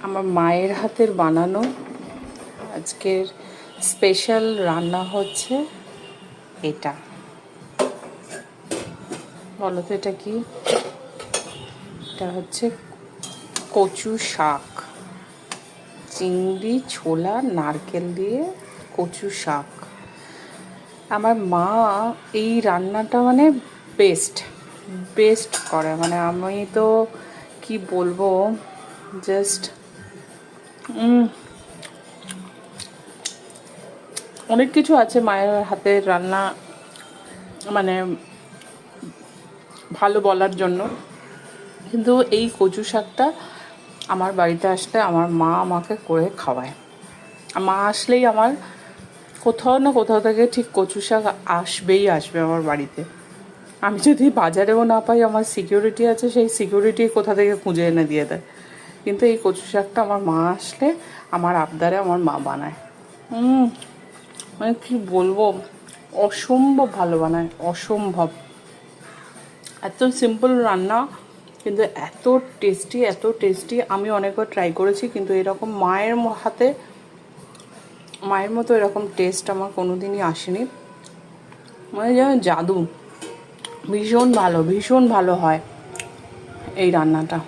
আমার মায়ের হাতের বানানো আজকের স্পেশাল রান্না হচ্ছে এটা। বলো তো এটা কি? এটা হচ্ছে কচু শাক, চিংড়ি, ছোলা, নারকেল দিয়ে কচু শাক। আমার মা এই রান্নাটা মানে বেস্ট করে, মানে আমি তো কি বলবো, জাস্ট অনেক কিছু আছে মায়ের হাতের রান্না মানে ভালো বলার জন্য, কিন্তু এই কচু শাকটা আমার বাড়িতে আসলে আমার মা আমাকে করে খাওয়ায়। মা আসলেই আমার কোথাও না কোথাও থেকে ঠিক কচু শাক আসবে আমার বাড়িতে। আমি যদি বাজারেও না পাই, আমার সিকিউরিটি আছে, সেই সিকিউরিটি কোথা থেকে খুঁজে এনে দিয়ে দেয়। কিন্তু এই কচু শাকটা আমার মা আসলে আমার আবদারে আমার মা বানায়। মানে কী বলবো, অসম্ভব ভালো বানায়, অসম্ভব। এত সিম্পল রান্না কিন্তু এত টেস্টি। আমি অনেকবার ট্রাই করেছি, কিন্তু এরকম মায়ের মতো এরকম টেস্ট আমার কোনো দিনই আসেনি। মানে যেন জাদু। ভীষণ ভালো হয় এই রান্নাটা।